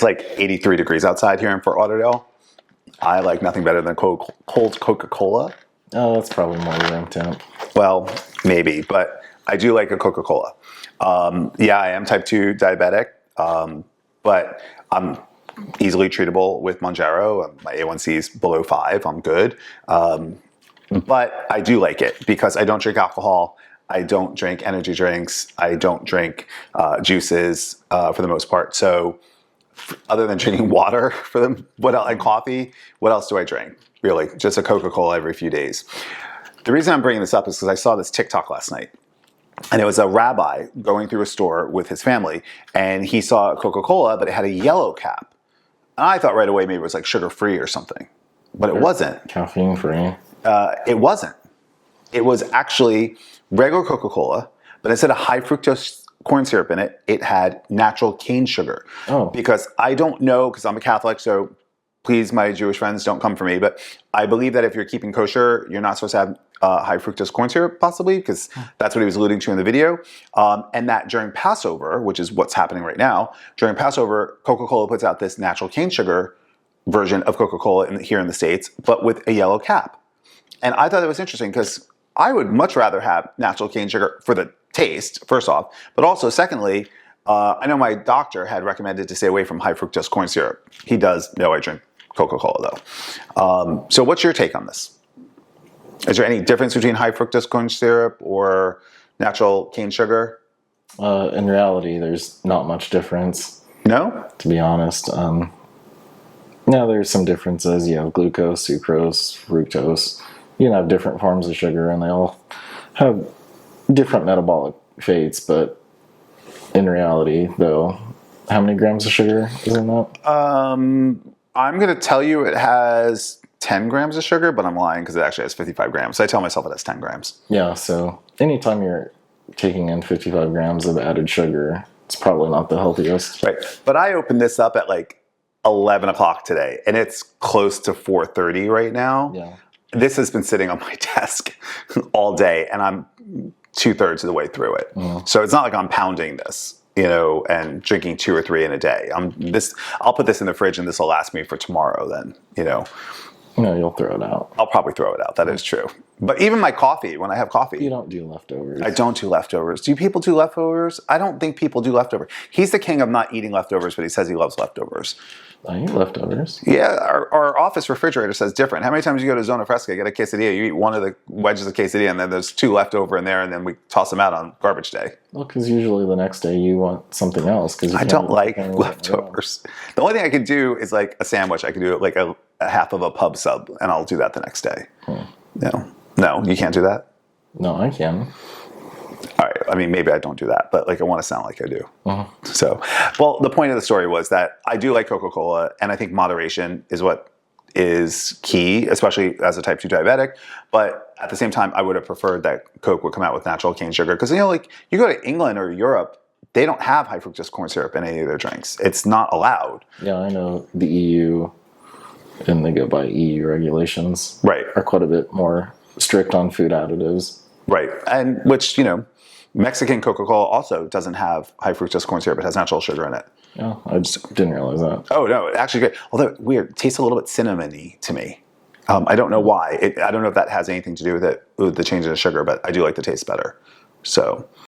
It's like 83 degrees outside here in Fort Lauderdale. I like nothing better than cold Coca-Cola. Oh, that's probably more room temp. Well, maybe, but I do like a Coca-Cola. Yeah, I am type 2 diabetic, but I'm easily treatable with Mounjaro. My A1C is below 5. I'm good. But I do like it because I don't drink alcohol. I don't drink energy drinks. I don't drink juices for the most part. So other than drinking water and coffee, what else do I drink? Really, just a Coca-Cola every few days. The reason I'm bringing this up is because I saw this TikTok last night. And it was a rabbi going through a store with his family, and he saw a Coca-Cola, but it had a yellow cap. And I thought right away maybe it was like sugar-free or something, but it wasn't. Caffeine-free. It wasn't. It was actually regular Coca-Cola, but instead of high fructose corn syrup in it, it had natural cane sugar. Oh. Because I don't know, because I'm a Catholic, so please, my Jewish friends, don't come for me, but I believe that if you're keeping kosher, you're not supposed to have high fructose corn syrup, possibly, because that's what he was alluding to in the video. And that during Passover, which is what's happening right now, during Passover, Coca-Cola puts out this natural cane sugar version of Coca-Cola here in the States, but with a yellow cap. And I thought it was interesting because I would much rather have natural cane sugar for the taste, first off, but also secondly, I know my doctor had recommended to stay away from high fructose corn syrup. He does know I drink Coca-Cola though. So what's your take on this? Is there any difference between high fructose corn syrup or natural cane sugar? In reality, there's not much difference. No? To be honest. No, there's some differences. You have glucose, sucrose, fructose. You can have different forms of sugar, and they all have different metabolic fates, but in reality, though, how many grams of sugar is in that? I'm going to tell you it has 10 grams of sugar, but I'm lying because it actually has 55 grams. So I tell myself it has 10 grams. Yeah, so anytime you're taking in 55 grams of added sugar, it's probably not the healthiest. Right. But I opened this up at like 11 o'clock today, and it's close to 4:30 right now. Yeah. This has been sitting on my desk all day, and I'm 2/3 of the way through it. So it's not like I'm pounding this, and drinking 2 or 3 in a day. I'll put this in the fridge, and this will last me for tomorrow then, No, you'll throw it out. I'll probably throw it out. That is true. But even my coffee, when I have coffee. You don't do leftovers. I don't do leftovers. Do people do leftovers? I don't think people do leftovers. He's the king of not eating leftovers, but he says he loves leftovers. I eat leftovers. Yeah, our office refrigerator says different. How many times you go to Zona Fresca, get a quesadilla, you eat one of the wedges of quesadilla, and then there's 2 left over in there, and then we toss them out on garbage day. Well, because usually the next day you want something else. I don't like leftovers. The only thing I can do is like a sandwich. I can do it like a half of a pub sub, and I'll do that the next day. No, you can't do that? No, I can. All right. I mean, maybe I don't do that, but I want to sound like I do. So, well, the point of the story was that I do like Coca-Cola, and I think moderation is what is key, especially as a type 2 diabetic. But at the same time, I would have preferred that Coke would come out with natural cane sugar. Because, you go to England or Europe, they don't have high fructose corn syrup in any of their drinks. It's not allowed. Yeah, I know the EU, and they go by EU regulations. Right. Are quite a bit more strict on food additives. Right. And which, Mexican Coca-Cola also doesn't have high fructose corn syrup. It has natural sugar in it. Yeah, I just didn't realize that. Oh, no, it actually good. Although weird, it tastes a little bit cinnamony to me. I don't know why. I don't know if that has anything to do with it, with the change in the sugar, but I do like the taste better. So